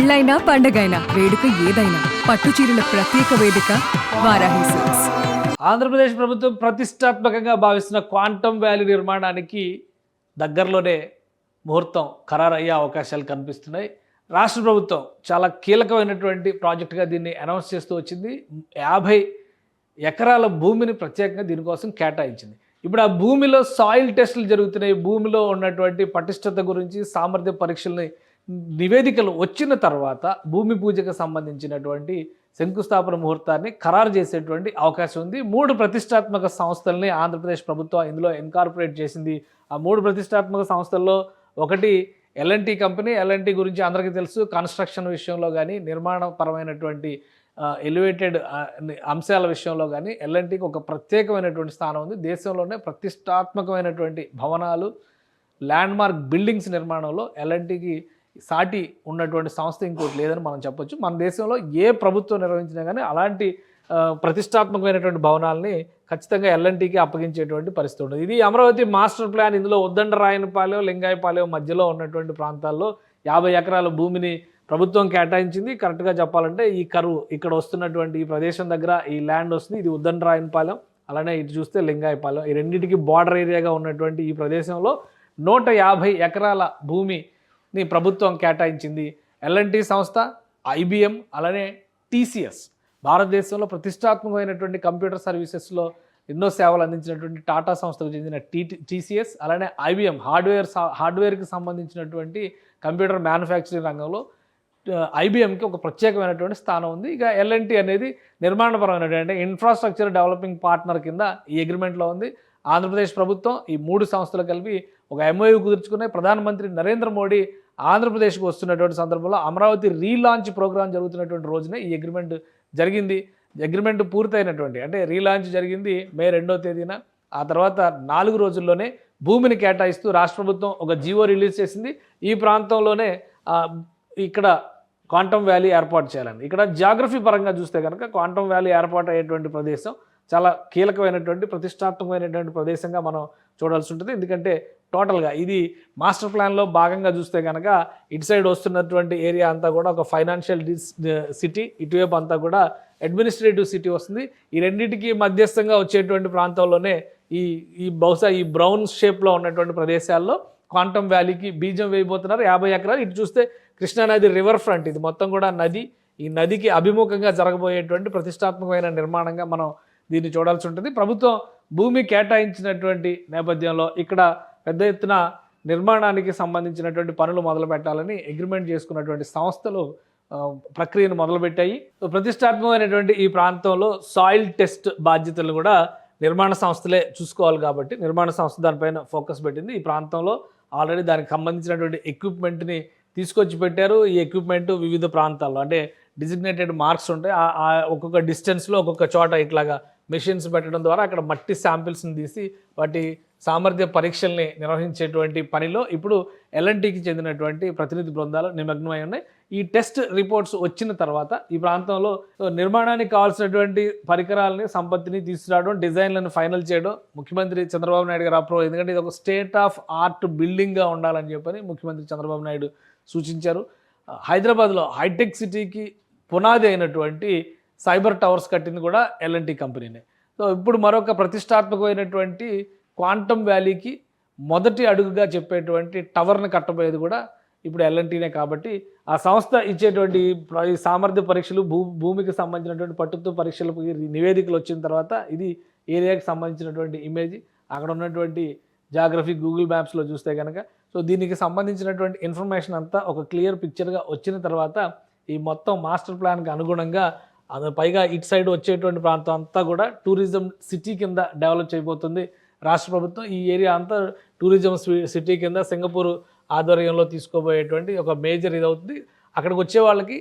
పెళ్ళైనా పండగైనా వేడుక ఏదైనా పట్టు చీరల ప్రత్యేక వేదిక వారాహి సిల్క్స్. ఆంధ్రప్రదేశ్ ప్రభుత్వం ప్రతిష్టాత్మకంగా భావిస్తున్న క్వాంటమ్ వ్యాలీ నిర్మాణానికి దగ్గరలోనే ముహూర్తం ఖరారయ్యే అవకాశాలు కనిపిస్తున్నాయి. రాష్ట్ర ప్రభుత్వం చాలా కీలకమైనటువంటి ప్రాజెక్టుగా దీన్ని అనౌన్స్ చేస్తూ వచ్చింది. 50 ఎకరాల భూమిని ప్రత్యేకంగా దీనికోసం కేటాయించింది. ఇప్పుడు ఆ భూమిలో సాయిల్ టెస్టులు జరుగుతున్నాయి. భూమిలో ఉన్నటువంటి పటిష్టత గురించి సామర్థ్య పరీక్షల్ని నివేదికలు వచ్చిన తర్వాత భూమి పూజకు సంబంధించినటువంటి శంకుస్థాపన ముహూర్తాన్ని ఖరారు చేసేటువంటి అవకాశం ఉంది. 3 ప్రతిష్టాత్మక సంస్థల్ని ఆంధ్రప్రదేశ్ ప్రభుత్వం ఇందులో ఇన్కార్పొరేట్ చేసింది. ఆ 3 ప్రతిష్టాత్మక సంస్థల్లో ఒకటి ఎల్ఎన్టీ కంపెనీ. ఎల్ఎన్టీ గురించి అందరికీ తెలుసు. కన్స్ట్రక్షన్ విషయంలో కానీ నిర్మాణపరమైనటువంటి ఎలివేటెడ్ అంశాల విషయంలో కానీ ఎల్ఎన్టీకి ఒక ప్రత్యేకమైనటువంటి స్థానం ఉంది. దేశంలోనే ప్రతిష్టాత్మకమైనటువంటి భవనాలు, ల్యాండ్మార్క్ బిల్డింగ్స్ నిర్మాణంలో ఎల్ఎన్టీకి సాటి ఉన్నటువంటి సంస్థ ఇంకోటి లేదని మనం చెప్పొచ్చు. మన దేశంలో ఏ ప్రభుత్వం నిర్వహించినా కానీ అలాంటి ప్రతిష్టాత్మకమైనటువంటి భవనాలని ఖచ్చితంగా ఎల్ఎన్టీకి అప్పగించేటువంటి పరిస్థితి ఉండదు. ఇది అమరావతి మాస్టర్ ప్లాన్. ఇందులో ఉద్దండరాయనపాలెం, లింగాయపాలెం మధ్యలో ఉన్నటువంటి ప్రాంతాల్లో 50 ఎకరాల భూమిని ప్రభుత్వం కేటాయించింది. కరెక్ట్గా చెప్పాలంటే ఈ కరువు ఇక్కడ వస్తున్నటువంటి ఈ ప్రదేశం దగ్గర ఈ ల్యాండ్ వస్తుంది. ఇది ఉద్దండరాయనపాలెం, అలానే ఇటు చూస్తే లింగాయపాలెం. ఈ రెండింటికి బార్డర్ ఏరియాగా ఉన్నటువంటి ఈ ప్రదేశంలో 150 ఎకరాల భూమిని ప్రభుత్వం కేటాయించింది. ఎల్ఎన్టీ సంస్థ, ఐబిఎం, అలానే టీసీఎస్, భారతదేశంలో ప్రతిష్టాత్మకమైనటువంటి కంప్యూటర్ సర్వీసెస్లో ఎన్నో సేవలు అందించినటువంటి టాటా సంస్థకు చెందిన టీసీఎస్, అలానే ఐబిఎం హార్డ్వేర్కి సంబంధించినటువంటి కంప్యూటర్ మ్యానుఫ్యాక్చరింగ్ రంగంలో ఐబిఎంకి ఒక ప్రత్యేకమైనటువంటి స్థానం ఉంది. ఇక ఎల్ఎన్టీ అనేది నిర్మాణపరమైనటువంటి ఇన్ఫ్రాస్ట్రక్చర్ డెవలపింగ్ పార్ట్నర్ కింద ఈ అగ్రిమెంట్లో ఉంది. ఆంధ్రప్రదేశ్ ప్రభుత్వం ఈ 3 సంస్థలు కలిపి ఒక ఎంఓయూ కుదుర్చుకున్నాయి. ప్రధానమంత్రి నరేంద్ర మోడీ ఆంధ్రప్రదేశ్కి వస్తున్నటువంటి సందర్భంలో అమరావతి రీలాంచ్ ప్రోగ్రాం జరుగుతున్నటువంటి రోజునే ఈ అగ్రిమెంట్ జరిగింది. అగ్రిమెంట్ పూర్తయినటువంటి అంటే రీలాంచ్ జరిగింది మే 2వ తేదీన. ఆ తర్వాత 4 రోజుల్లోనే భూమిని కేటాయిస్తూ రాష్ట్ర ప్రభుత్వం ఒక జీవో రిలీజ్ చేసింది. ఈ ప్రాంతంలోనే ఇక్కడ క్వాంటమ్ వ్యాలీ ఏర్పాటు చేయాలని. ఇక్కడ జాగ్రఫీ పరంగా చూస్తే కనుక క్వాంటమ్ వ్యాలీ ఏర్పాటు అయ్యేటువంటి ప్రదేశం చాలా కీలకమైనటువంటి ప్రతిష్టాత్మకమైనటువంటి ప్రదేశంగా మనం చూడాల్సి ఉంటుంది. ఎందుకంటే టోటల్గా ఇది మాస్టర్ ప్లాన్లో భాగంగా చూస్తే కనుక ఇటు సైడ్ వస్తున్నటువంటి ఏరియా అంతా కూడా ఒక ఫైనాన్షియల్ సిటీ, ఇటువైపు అంతా కూడా అడ్మినిస్ట్రేటివ్ సిటీ వస్తుంది. ఈ రెండింటికి మధ్యస్థంగా వచ్చేటువంటి ప్రాంతంలోనే ఈ బహుశా ఈ బ్రౌన్ షేప్లో ఉన్నటువంటి ప్రదేశాల్లో క్వాంటమ్ వ్యాలీకి బీజం వేయబోతున్నారు. 50 ఎకరాలు. ఇటు చూస్తే కృష్ణానది రివర్ ఫ్రంట్, ఇది మొత్తం కూడా నది. ఈ నదికి అభిముఖంగా జరగబోయేటువంటి ప్రతిష్టాత్మకమైన నిర్మాణంగా మనం దీన్ని చూడాల్సి ఉంటుంది. ప్రభుత్వం భూమి కేటాయించినటువంటి నేపథ్యంలో ఇక్కడ పెద్ద ఎత్తున నిర్మాణానికి సంబంధించినటువంటి పనులు మొదలు పెట్టాలని అగ్రిమెంట్ చేసుకున్నటువంటి సంస్థలు ప్రక్రియను మొదలుపెట్టాయి. ప్రతిష్టాత్మకమైనటువంటి ఈ ప్రాంతంలో సాయిల్ టెస్ట్ బాధ్యతలు కూడా నిర్మాణ సంస్థలే చూసుకోవాలి కాబట్టి నిర్మాణ సంస్థ దానిపైన ఫోకస్ పెట్టింది. ఈ ప్రాంతంలో ఆల్రెడీ దానికి సంబంధించినటువంటి ఎక్విప్మెంట్ని తీసుకొచ్చి పెట్టారు. ఈ ఎక్విప్మెంట్ వివిధ ప్రాంతాల్లో అంటే డిజిగ్నేటెడ్ మార్క్స్ ఉంటాయి. ఒక్కొక్క డిస్టెన్స్లో ఒక్కొక్క చోట ఇట్లాగా మెషిన్స్ పెట్టడం ద్వారా అక్కడ మట్టి శాంపిల్స్ని తీసి వాటి సామర్థ్య పరీక్షల్ని నిర్వహించేటువంటి పనిలో ఇప్పుడు ఎల్ఎన్టీకి చెందినటువంటి ప్రతినిధి బృందాలు నిమగ్నమై ఉన్నాయి. ఈ టెస్ట్ రిపోర్ట్స్ వచ్చిన తర్వాత ఈ ప్రాంతంలో నిర్మాణానికి కావాల్సినటువంటి పరికరాలని, సంపత్తిని తీసుకురావడం, డిజైన్లను ఫైనల్ చేయడం ముఖ్యమంత్రి చంద్రబాబు నాయుడు గారు అప్రూవ్. ఎందుకంటే ఇది ఒక స్టేట్ ఆఫ్ ఆర్ట్ బిల్డింగ్గా ఉండాలని చెప్పని ముఖ్యమంత్రి చంద్రబాబు నాయుడు సూచించారు. హైదరాబాద్లో హైటెక్ సిటీకి పునాది అయినటువంటి సైబర్ టవర్స్ కట్టింది కూడా ఎల్ఎన్టీ కంపెనీనే. సో ఇప్పుడు మరొక ప్రతిష్టాత్మకమైనటువంటి క్వాంటమ్ వ్యాలీకి మొదటి అడుగుగా చెప్పేటువంటి టవర్ని కట్టబోయేది కూడా ఇప్పుడు ఎల్ఎన్టీనే. కాబట్టి ఆ సంస్థ ఇచ్చేటువంటి సామర్థ్య పరీక్షలు, భూమికి సంబంధించినటువంటి పట్టుతో పరీక్షలకు నివేదికలు వచ్చిన తర్వాత ఇది ఏరియాకి సంబంధించినటువంటి ఇమేజ్, అక్కడ ఉన్నటువంటి జాగ్రఫీ గూగుల్ మ్యాప్స్లో చూస్తే కనుక సో దీనికి సంబంధించినటువంటి ఇన్ఫర్మేషన్ అంతా ఒక క్లియర్ పిక్చర్గా వచ్చిన తర్వాత ఈ మొత్తం మాస్టర్ ప్లాన్కి అనుగుణంగా పైగా ఇటు సైడ్ వచ్చేటువంటి ప్రాంతం అంతా కూడా టూరిజం సిటీ కింద డెవలప్ చేయబోతుంది రాష్ట్ర ప్రభుత్వం. ఈ ఏరియా అంతా టూరిజం సిటీ కింద సింగపూర్ ఆధ్వర్యంలో తీసుకోబోయేటువంటి ఒక మేజర్ ఇది అవుతుంది. అక్కడికి వచ్చే వాళ్ళకి,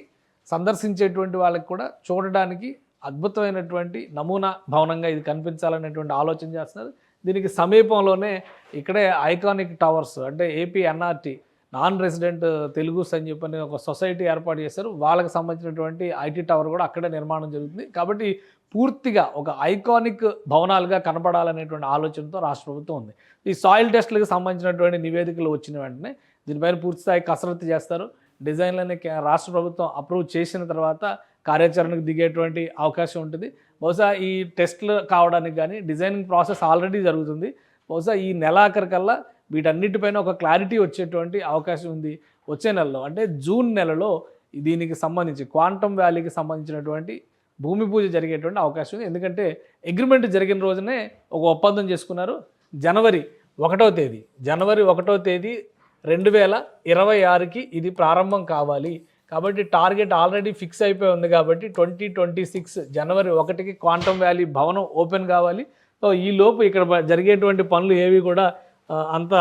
సందర్శించేటువంటి వాళ్ళకి కూడా చూడడానికి అద్భుతమైనటువంటి నమూనా భవనంగా ఇది కనిపించాలనేటువంటి ఆలోచన చేస్తున్నారు. దీనికి సమీపంలోనే ఇక్కడే ఐకానిక్ టవర్స్ అంటే AP NRT non resident Telugus అని చెప్పని ఒక సొసైటీ ఏర్పాటు చేశారు. వాళ్ళకి సంబంధించినటువంటి ఐటీ టవర్ కూడా అక్కడే నిర్మాణం జరుగుతుంది. కాబట్టి పూర్తిగా ఒక ఐకానిక్ భవనాలుగా కనపడాలనేటువంటి ఆలోచనతో రాష్ట్ర ప్రభుత్వం ఉంది. ఈ సాయిల్ టెస్టులకు సంబంధించినటువంటి నివేదికలు వచ్చిన వెంటనే దీనిపైన పూర్తిస్థాయి కసరత్తు చేస్తారు. డిజైన్లని రాష్ట్ర ప్రభుత్వం అప్రూవ్ చేసిన తర్వాత కార్యాచరణకు దిగేటువంటి అవకాశం ఉంటుంది. బహుశా ఈ టెస్ట్లు కావడానికి కానీ డిజైనింగ్ ప్రాసెస్ ఆల్రెడీ జరుగుతుంది. బహుశా ఈ నెలాఖరికల్లా వీటన్నిటిపైన ఒక క్లారిటీ వచ్చేటువంటి అవకాశం ఉంది. వచ్చే నెలలో అంటే జూన్ నెలలో దీనికి సంబంధించి క్వాంటమ్ వ్యాలీకి సంబంధించినటువంటి భూమి పూజ జరిగేటువంటి అవకాశం ఉంది. ఎందుకంటే అగ్రిమెంట్ జరిగిన రోజునే ఒక ఒప్పందం చేసుకున్నారు. జనవరి 1వ తేదీ 2026కి ఇది ప్రారంభం కావాలి. కాబట్టి టార్గెట్ ఆల్రెడీ ఫిక్స్ అయిపోయి ఉంది. కాబట్టి 2026 జనవరి 1కి క్వాంటమ్ వ్యాలీ భవనం ఓపెన్ కావాలి. సో ఈ లోపు ఇక్కడ జరిగేటువంటి పనులు ఏవి కూడా అంత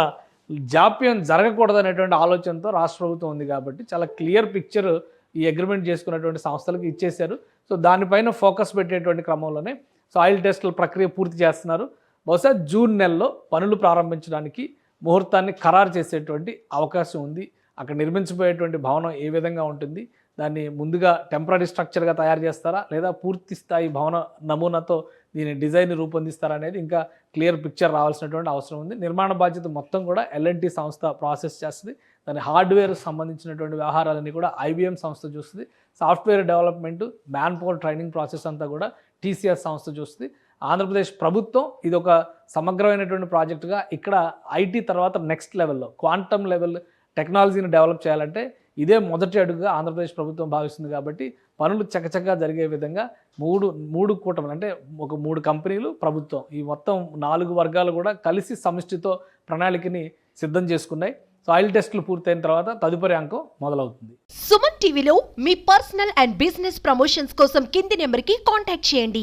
జాప్యం జరగకూడదు అనేటువంటి ఆలోచనతో రాష్ట్ర ప్రభుత్వం ఉంది. కాబట్టి చాలా క్లియర్ పిక్చర్ ఈ అగ్రిమెంట్ చేసుకున్నటువంటి సంస్థలకు ఇచ్చేశారు. సో దానిపైన ఫోకస్ పెట్టేటువంటి క్రమంలోనే సాయిల్ టెస్టుల ప్రక్రియ పూర్తి చేస్తున్నారు. బహుశా జూన్ నెలలో పనులు ప్రారంభించడానికి ముహూర్తాన్ని ఖరారు చేసేటువంటి అవకాశం ఉంది. అక్కడ నిర్మించబోయేటువంటి భవనం ఏ విధంగా ఉంటుంది, దాన్ని ముందుగా టెంపరీ స్ట్రక్చర్గా తయారు చేస్తారా లేదా పూర్తి స్థాయి భవన నమూనాతో దీని డిజైన్ రూపొందిస్తారా అనేది ఇంకా క్లియర్ పిక్చర్ రావాల్సినటువంటి అవసరం ఉంది. నిర్మాణ బాధ్యత మొత్తం కూడా L&T సంస్థ ప్రాసెస్ చేస్తుంది. దాని హార్డ్వేర్ సంబంధించినటువంటి వ్యవహారాలన్నీ కూడా IBM సంస్థ చూస్తుంది. Software development, man power training process అంతా కూడా TCS సంస్థ చూస్తుంది. ఆంధ్రప్రదేశ్ ప్రభుత్వం ఇది ఒక సమగ్రమైనటువంటి ప్రాజెక్టుగా ఇక్కడ IT తర్వాత నెక్స్ట్ లెవెల్లో క్వాంటమ్ లెవెల్ టెక్నాలజీని డెవలప్ చేయాలంటే ఇదే మొదటి అడుగుగా ఆంధ్రప్రదేశ్ ప్రభుత్వం భావిస్తుంది. కాబట్టి పనులు చకచకా జరిగే విధంగా మూడు కూటములు అంటే ఒక 3 కంపెనీలు, ప్రభుత్వం, ఈ మొత్తం 4 వర్గాలు కూడా కలిసి సమిష్టితో ప్రణాళికని సిద్ధం చేసుకున్నాయి. సాయిల్ టెస్టులు పూర్తయిన తర్వాత తదుపరి అంకం మొదలవుతుంది. సుమన్ టీవీలో మీ పర్సనల్ అండ్ బిజినెస్ ప్రమోషన్స్ కోసం కింది నెంబర్కి కాంటాక్ట్ చేయండి.